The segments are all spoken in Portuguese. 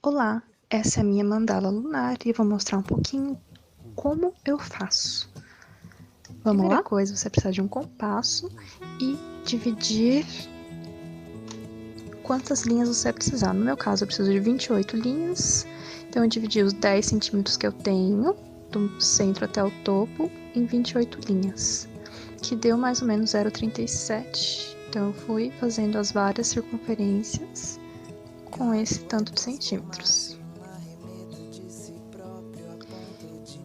Olá, essa é a minha mandala lunar e eu vou mostrar um pouquinho como eu faço. Vamos lá? Primeira coisa, você precisa de um compasso e dividir quantas linhas você precisar. No meu caso, eu preciso de 28 linhas, então eu dividi os 10 centímetros que eu tenho, do centro até o topo, em 28 linhas, que deu mais ou menos 0,37. Então eu fui fazendo as várias circunferências com esse tanto de centímetros.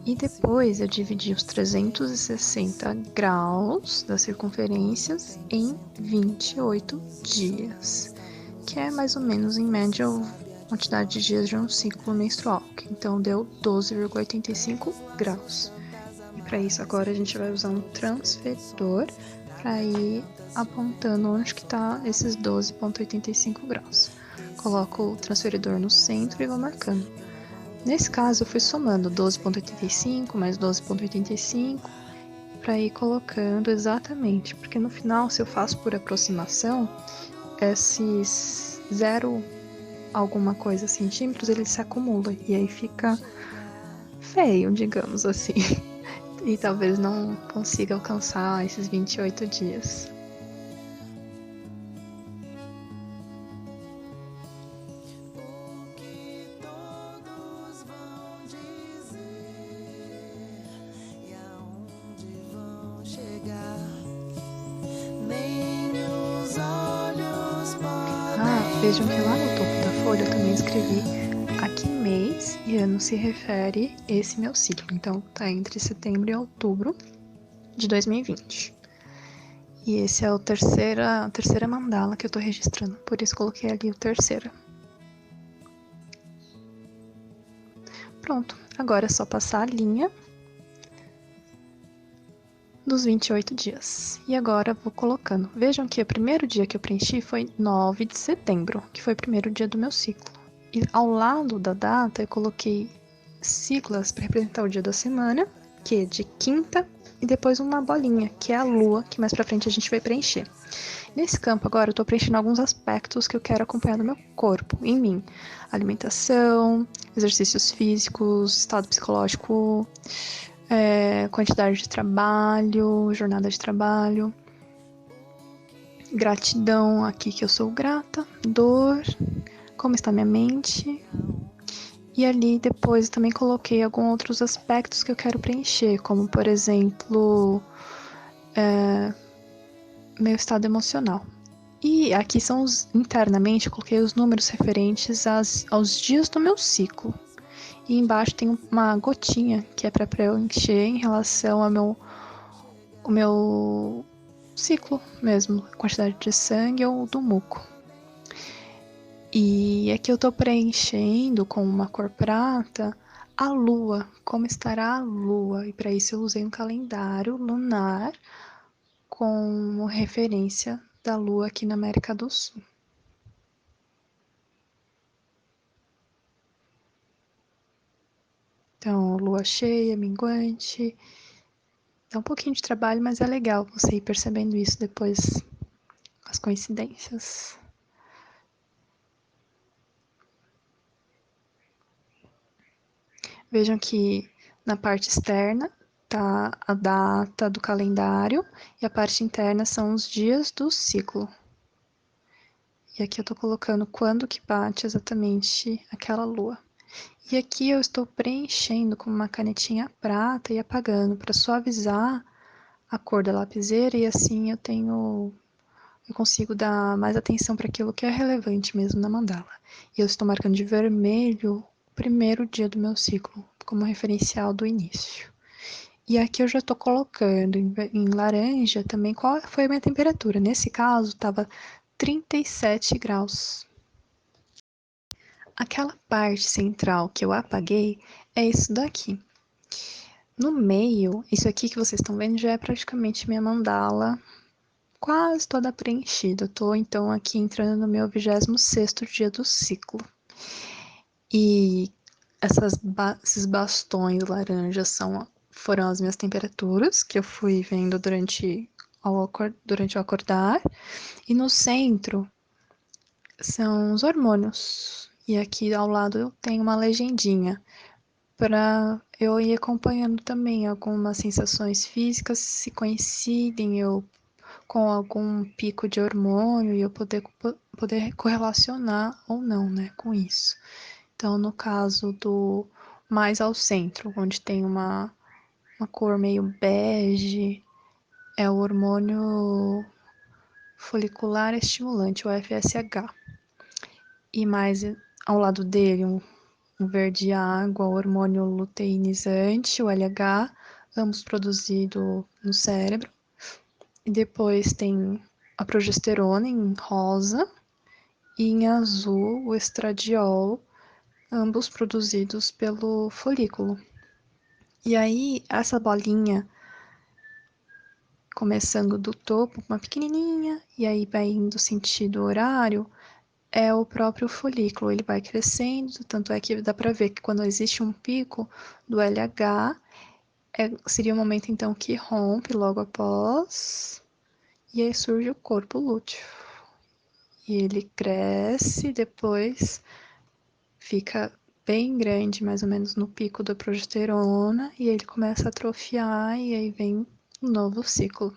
E depois eu dividi os 360 graus das circunferências em 28 dias, que é mais ou menos, em média, a quantidade de dias de um ciclo menstrual, que então deu 12,85 graus. E para isso agora a gente vai usar um transferidor para ir apontando onde que está esses 12,85 graus. Coloco o transferidor no centro e vou marcando. Nesse caso, eu fui somando 12,85 mais 12,85 para ir colocando exatamente, porque no final, se eu faço por aproximação, esses 0 alguma coisa centímetros, ele se acumula e aí fica feio, digamos assim. E talvez não consiga alcançar esses 28 dias. Vejam que lá no topo da folha eu também escrevi a que mês e ano se refere esse meu ciclo. Então, tá entre setembro e outubro de 2020. E esse é a terceira mandala que eu tô registrando, por isso coloquei ali o terceira. Pronto, agora é só passar a linha dos 28 dias. E agora vou colocando. Vejam que o primeiro dia que eu preenchi foi 9 de setembro, que foi o primeiro dia do meu ciclo. E ao lado da data eu coloquei siglas para representar o dia da semana, que é de quinta, e depois uma bolinha, que é a lua, que mais pra frente a gente vai preencher. Nesse campo agora eu tô preenchendo alguns aspectos que eu quero acompanhar no meu corpo, em mim. Alimentação, exercícios físicos, estado psicológico, quantidade de trabalho, jornada de trabalho, gratidão, aqui que eu sou grata, dor, como está minha mente. E ali depois eu também coloquei alguns outros aspectos que eu quero preencher, como por exemplo, meu estado emocional. E aqui são internamente eu coloquei os números referentes aos dias do meu ciclo. E embaixo tem uma gotinha que é para preencher em relação ao meu ciclo mesmo, quantidade de sangue ou do muco. E aqui eu tô preenchendo com uma cor prata a lua, como estará a lua. E para isso eu usei um calendário lunar com referência da lua aqui na América do Sul. Então, lua cheia, minguante. Dá um pouquinho de trabalho, mas é legal você ir percebendo isso depois, as coincidências. Vejam que na parte externa tá a data do calendário e a parte interna são os dias do ciclo. E aqui eu tô colocando quando que bate exatamente aquela lua. E aqui eu estou preenchendo com uma canetinha prata e apagando para suavizar a cor da lapiseira e assim eu consigo dar mais atenção para aquilo que é relevante mesmo na mandala. E eu estou marcando de vermelho o primeiro dia do meu ciclo, como referencial do início. E aqui eu já estou colocando em laranja também qual foi a minha temperatura. Nesse caso, estava 37 graus. Aquela parte central que eu apaguei é isso daqui. No meio, isso aqui que vocês estão vendo já é praticamente minha mandala quase toda preenchida. Eu tô então aqui entrando no meu 26º dia do ciclo. E esses bastões laranjas foram as minhas temperaturas que eu fui vendo durante o acordar. E no centro são os hormônios. E aqui ao lado eu tenho uma legendinha para eu ir acompanhando também algumas sensações físicas, se coincidem eu com algum pico de hormônio e eu poder correlacionar ou não, né, com isso. Então, no caso do mais ao centro, onde tem uma cor meio bege, é o hormônio folicular estimulante, o FSH. E mais ao lado dele, um verde água, o hormônio luteinizante, o LH, ambos produzidos no cérebro. E depois tem a progesterona em rosa e em azul o estradiol, ambos produzidos pelo folículo. E aí, essa bolinha, começando do topo, uma pequenininha, e aí vai indo sentido horário, é o próprio folículo. Ele vai crescendo, tanto é que dá para ver que quando existe um pico do LH, seria o momento então que rompe logo após, e aí surge o corpo lúteo. E ele cresce, depois fica bem grande, mais ou menos no pico da progesterona, e ele começa a atrofiar, e aí vem um novo ciclo.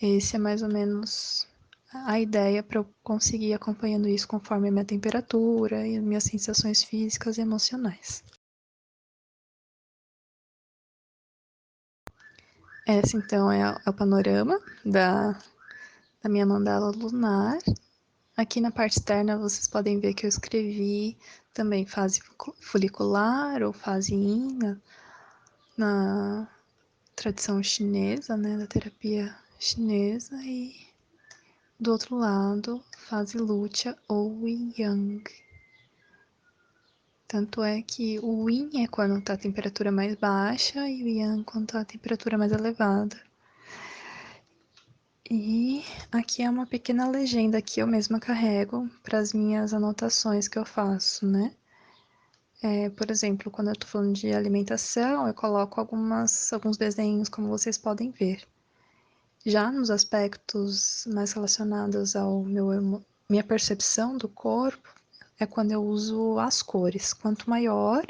Esse é mais ou menos a ideia para eu conseguir ir acompanhando isso conforme a minha temperatura e minhas sensações físicas e emocionais. Esse então é o panorama da minha mandala lunar. Aqui na parte externa vocês podem ver que eu escrevi também fase folicular ou fase yin na tradição chinesa, né, da terapia chinesa, e do outro lado, fase lútea ou yang. Tanto é que o yin é quando está a temperatura mais baixa e o yang quando está a temperatura mais elevada. E aqui é uma pequena legenda que eu mesma carrego para as minhas anotações que eu faço, né? Por exemplo, quando eu estou falando de alimentação, eu coloco alguns desenhos, como vocês podem ver. Já nos aspectos mais relacionados ao minha percepção do corpo, é quando eu uso as cores. Quanto maior,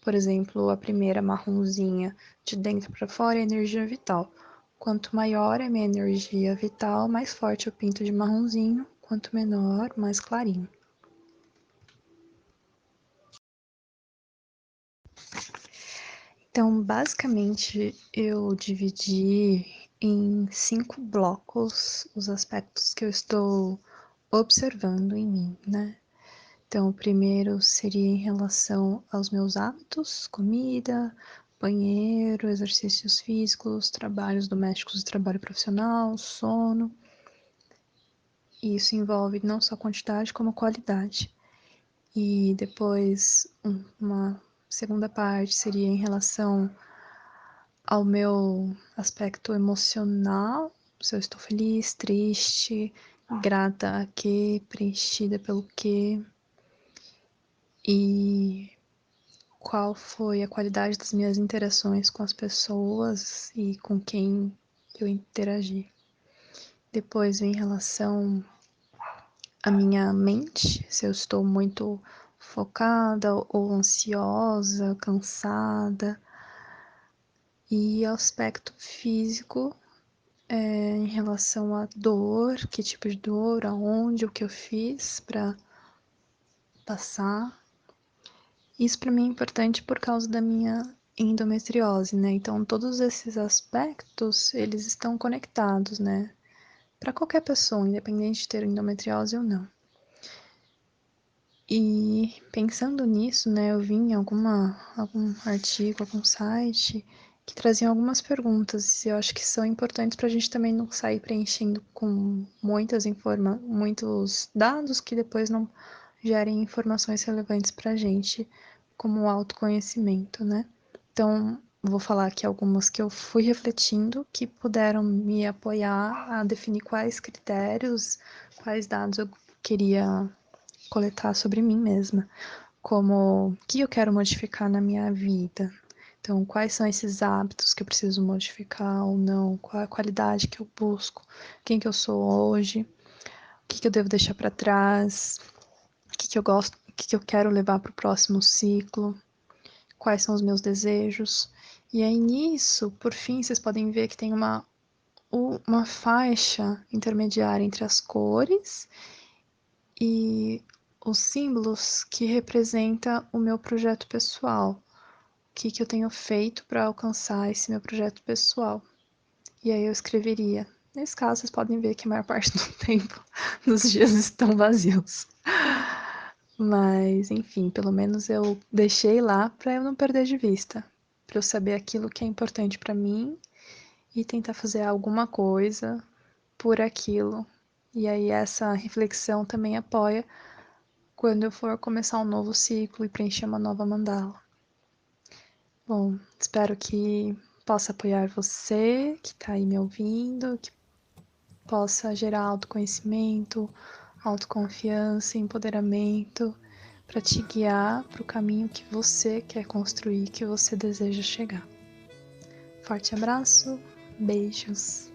por exemplo, a primeira marronzinha de dentro para fora é energia vital. Quanto maior é minha energia vital, mais forte eu pinto de marronzinho. Quanto menor, mais clarinho. Então, basicamente, eu dividi em 5 blocos os aspectos que eu estou observando em mim, né? Então, o primeiro seria em relação aos meus hábitos, comida, banheiro, exercícios físicos, trabalhos domésticos e trabalho profissional, sono. E isso envolve não só quantidade, como qualidade. E depois, uma segunda parte seria em relação ao meu aspecto emocional, se eu estou feliz, triste, grata a quê, preenchida pelo quê, e qual foi a qualidade das minhas interações com as pessoas e com quem eu interagi. Depois, em relação à minha mente, se eu estou muito focada ou ansiosa, cansada. E aspecto físico, em relação à dor, que tipo de dor, aonde, o que eu fiz para passar. Isso para mim é importante por causa da minha endometriose, né? Então, todos esses aspectos, eles estão conectados, né? Para qualquer pessoa, independente de ter endometriose ou não. E pensando nisso, né, eu vi em algum artigo, algum site, que traziam algumas perguntas, e eu acho que são importantes para a gente também não sair preenchendo com muitos dados que depois não gerem informações relevantes para a gente, como o autoconhecimento, né? Então, vou falar aqui algumas que eu fui refletindo, que puderam me apoiar a definir quais critérios, quais dados eu queria coletar sobre mim mesma, como o que eu quero modificar na minha vida. Então, quais são esses hábitos que eu preciso modificar ou não? Qual é a qualidade que eu busco? Quem que eu sou hoje? O que eu devo deixar para trás? O que eu gosto, que eu quero levar para o próximo ciclo, quais são os meus desejos. E aí nisso, por fim, vocês podem ver que tem uma faixa intermediária entre as cores e os símbolos que representa o meu projeto pessoal. O que eu tenho feito para alcançar esse meu projeto pessoal. E aí eu escreveria. Nesse caso, vocês podem ver que a maior parte do tempo dos dias estão vazios. Mas, enfim, pelo menos eu deixei lá para eu não perder de vista, para eu saber aquilo que é importante para mim e tentar fazer alguma coisa por aquilo. E aí essa reflexão também apoia quando eu for começar um novo ciclo e preencher uma nova mandala. Bom, espero que possa apoiar você que está aí me ouvindo, que possa gerar autoconhecimento, autoconfiança, empoderamento, para te guiar para o caminho que você quer construir, que você deseja chegar. Forte abraço, beijos.